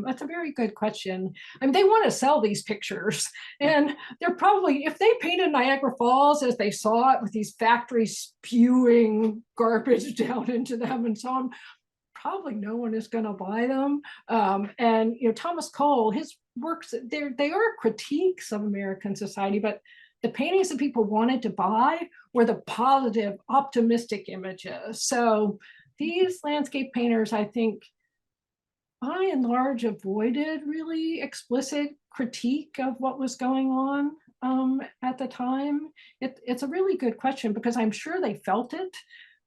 That's a very good question. I mean, they want to sell these pictures, and they're probably, if they painted Niagara Falls as they saw it with these factories spewing garbage down into them and so on, probably no one is going to buy them. And Thomas Cole, his works, they are critiques of American society, but the paintings that people wanted to buy were the positive, optimistic images. So these landscape painters, I think, by and large, avoided really explicit critique of what was going on at the time. It's a really good question, because I'm sure they felt it,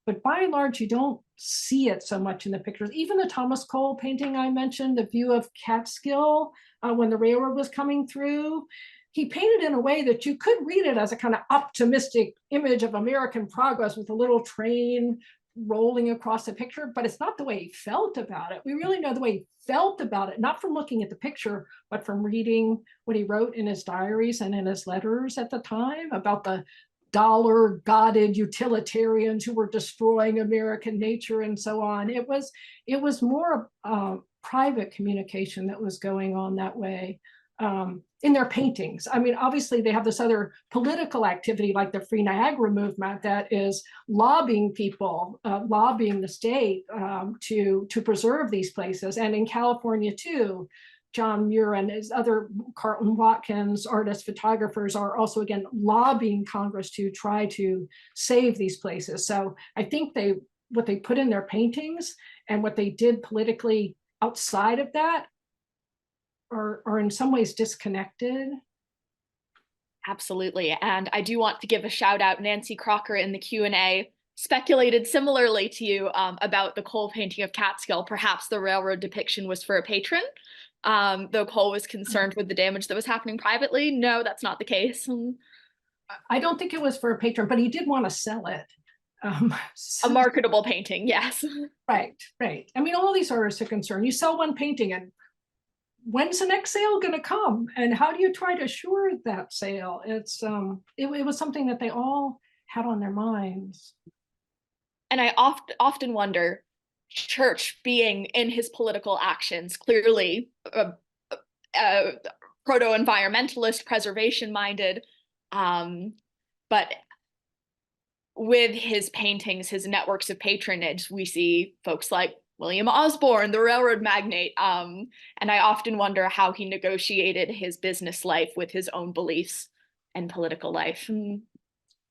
but by and large, you don't see it so much in the pictures. Even the Thomas Cole painting I mentioned, the view of Catskill when the railroad was coming through, he painted in a way that you could read it as a kind of optimistic image of American progress with a little train rolling across the picture, but it's not the way he felt about it. We really know the way he felt about it, not from looking at the picture, but from reading what he wrote in his diaries and in his letters at the time about the dollar-godded utilitarians who were destroying American nature and so on. It was more private communication that was going on that way. in their paintings. I mean, obviously they have this other political activity like the Free Niagara movement that is lobbying people, lobbying the state to preserve these places. And in California too, John Muir and his other Carlton Watkins, artists, photographers are also again lobbying Congress to try to save these places. So I think what they put in their paintings and what they did politically outside of that are in some ways disconnected. Absolutely. And I do want to give a shout out. Nancy Crocker in the Q&A speculated similarly to you about the Cole painting of Catskill. Perhaps the railroad depiction was for a patron, though Cole was concerned with the damage that was happening privately. No, that's not the case. I don't think it was for a patron, but he did want to sell it. A marketable painting, yes. Right. I mean, all these artists are concerned. You sell one painting and when's the next sale going to come? And how do you try to assure that sale? It was something that they all had on their minds. And I often wonder, Church being in his political actions, clearly proto-environmentalist, preservation-minded, but with his paintings, his networks of patronage, we see folks like William Osborne, the railroad magnate, and I often wonder how he negotiated his business life with his own beliefs and political life.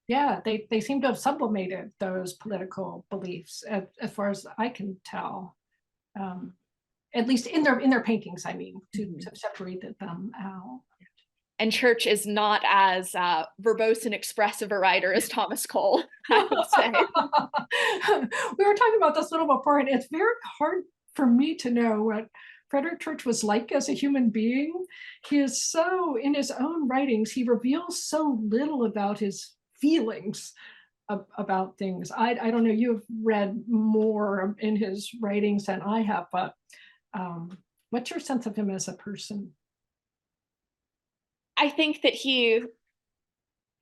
Yeah, they seem to have sublimated those political beliefs, as far as I can tell. At least in their paintings, I mean, to separate them out. And Church is not as verbose and expressive a writer as Thomas Cole, I would say. We were talking about this a little before, and it's very hard for me to know what Frederic Church was like as a human being. He is so, in his own writings, he reveals so little about his feelings about things. I don't know, you've read more in his writings than I have, but what's your sense of him as a person? I think that he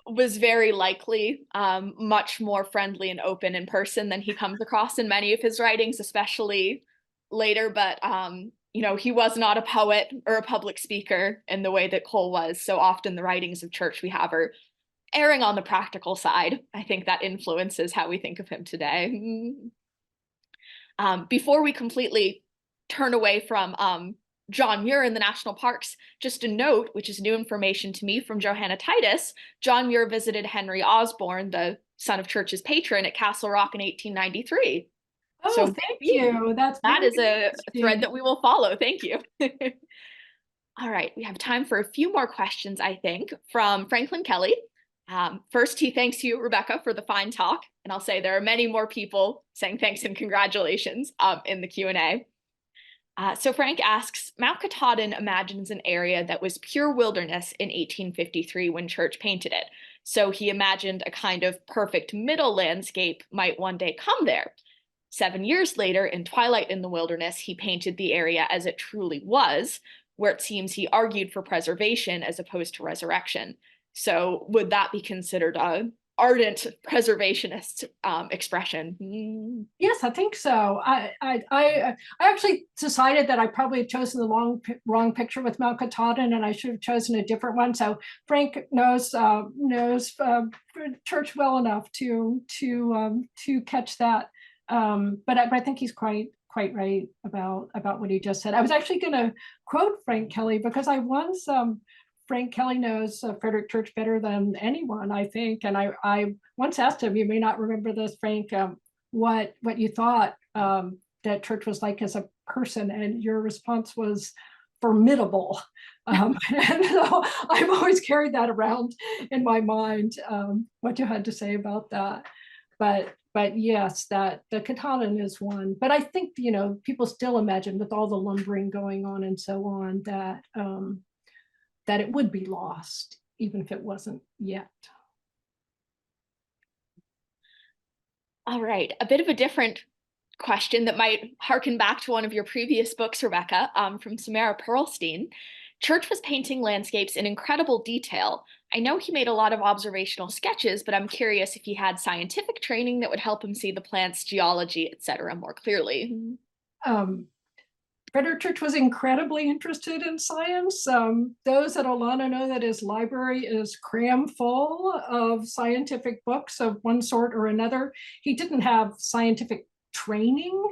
was very likely much more friendly and open in person than he comes across in many of his writings, especially later. But, you know, he was not a poet or a public speaker in the way that Cole was. So often the writings of Church we have are erring on the practical side. I think that influences how we think of him today. Before we completely turn away from John Muir in the national parks, just a note, which is new information to me from Johanna Titus, John Muir visited Henry Osborne, the son of Church's patron, at Castle Rock in 1893. Oh, so thank you. That is a thread that we will follow. Thank you. All right, we have time for a few more questions, I think, from Franklin Kelly. First, he thanks you, Rebecca, for the fine talk. And I'll say there are many more people saying thanks and congratulations in the Q&A. So Frank asks, Mount Katahdin imagines an area that was pure wilderness in 1853 when Church painted it. So he imagined a kind of perfect middle landscape might one day come there. 7 years later, in Twilight in the Wilderness, he painted the area as it truly was, where it seems he argued for preservation as opposed to resurrection. So would that be considered a ardent preservationist expression? Yes, I think so. I actually decided that I probably had chosen the wrong picture with Mount Katahdin, and I should have chosen a different one. So Frank knows Church well enough to catch that. But I think he's quite right about what he just said. I was actually going to quote Frank Kelly because I once. Frank Kelly knows Frederic Church better than anyone, I think. And I once asked him, you may not remember this, Frank, what you thought that Church was like as a person, and your response was formidable. And so I've always carried that around in my mind, what you had to say about that. But yes, that the Katahdin is one. But I think, you know, people still imagine with all the lumbering going on and so on that that it would be lost, even if it wasn't yet. All right, a bit of a different question that might harken back to one of your previous books, Rebecca, from Samara Perlstein. Church was painting landscapes in incredible detail. I know he made a lot of observational sketches, but I'm curious if he had scientific training that would help him see the plants, geology, etc., more clearly. Frederic Church was incredibly interested in science. Those at Olana know that his library is cram full of scientific books of one sort or another. He didn't have scientific training,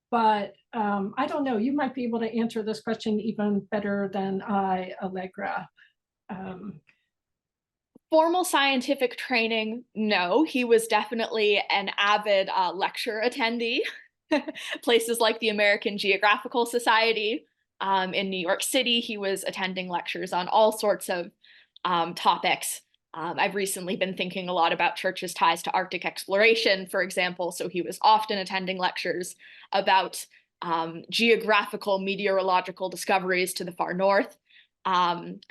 but I don't know, you might be able to answer this question even better than I, Allegra. Formal scientific training, no. He was definitely an avid lecture attendee. Places like the American Geographical Society in New York City, he was attending lectures on all sorts of topics. I've recently been thinking a lot about Church's ties to Arctic exploration, for example, so he was often attending lectures about geographical meteorological discoveries to the far north. And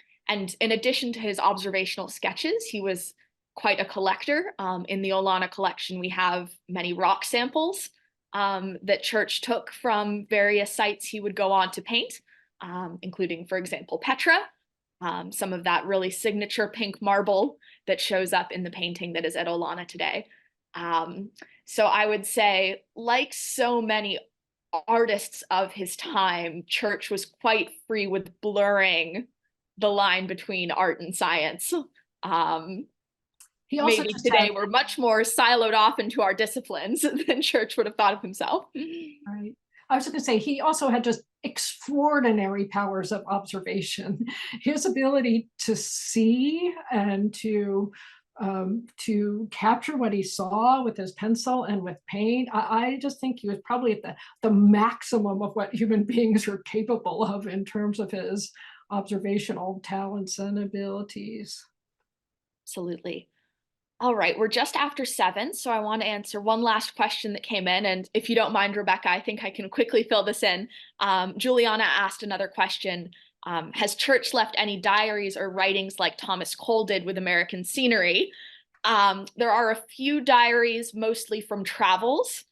in addition to his observational sketches, he was quite a collector. In the Olana collection, we have many rock samples that Church took from various sites he would go on to paint, including, for example, Petra, some of that really signature pink marble that shows up in the painting that is at Olana today. So I would say, like so many artists of his time, Church was quite free with blurring the line between art and science. He also maybe today we're much more siloed off into our disciplines than Church would have thought of himself. Right. I was going to say, he also had just extraordinary powers of observation. His ability to see and to capture what he saw with his pencil and with paint, I just think he was probably at the maximum of what human beings are capable of in terms of his observational talents and abilities. Absolutely. All right, we're just after 7, so I want to answer one last question that came in. And if you don't mind, Rebecca, I think I can quickly fill this in. Juliana asked another question. Has Church left any diaries or writings like Thomas Cole did with American scenery? There are a few diaries, mostly from travels.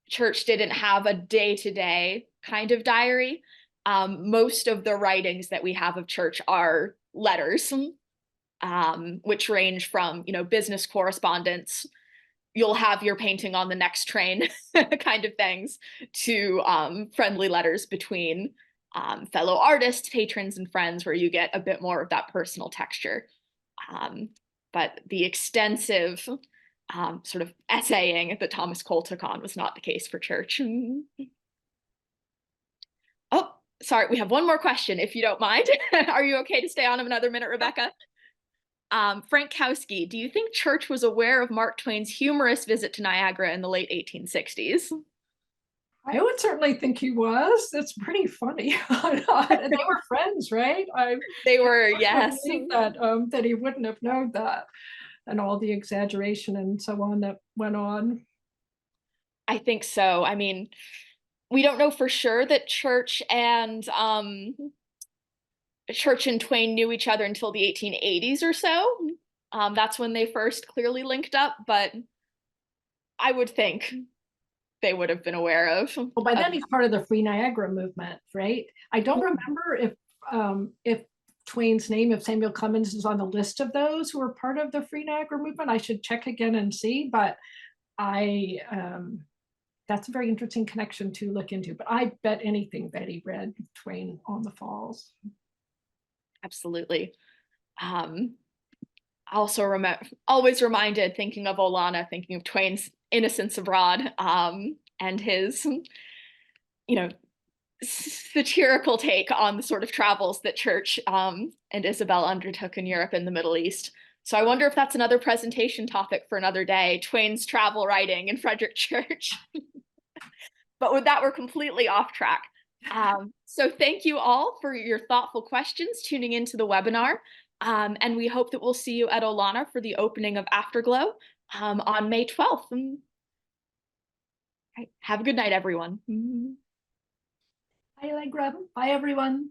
Church didn't have a day-to-day kind of diary. Most of the writings that we have of Church are letters, which range from, business correspondence, you'll have your painting on the next train kind of things, to friendly letters between fellow artists, patrons, and friends, where you get a bit more of that personal texture. But the extensive sort of essaying that Thomas Cole took on was not the case for Church. Oh, sorry, we have one more question, if you don't mind. Are you okay to stay on another minute, Rebecca? Frank Kowski, do you think Church was aware of Mark Twain's humorous visit to Niagara in the late 1860s? I would certainly think he was. That's pretty funny. They were friends, right? They were, yes. That he wouldn't have known that, and all the exaggeration and so on that went on. I think so. I mean, we don't know for sure that Church and Twain knew each other until the 1880s or so. That's when they first clearly linked up, but I would think they would have been aware of. Well, by then he's part of the Free Niagara movement, right? I don't remember if Twain's name, if Samuel Clemens is on the list of those who were part of the Free Niagara movement. I should check again and see, but that's a very interesting connection to look into. But I bet anything that he read Twain on the Falls. Absolutely. Also always reminded, thinking of Olana, thinking of Twain's Innocents Abroad, and his, satirical take on the sort of travels that Church and Isabel undertook in Europe and the Middle East. So I wonder if that's another presentation topic for another day, Twain's travel writing in Frederic Church. But with that, we're completely off track. So thank you all for your thoughtful questions, tuning into the webinar. And we hope that we'll see you at Olana for the opening of Afterglow on May 12th. Right. Have a good night, everyone. Bye, Allegra. Bye, everyone.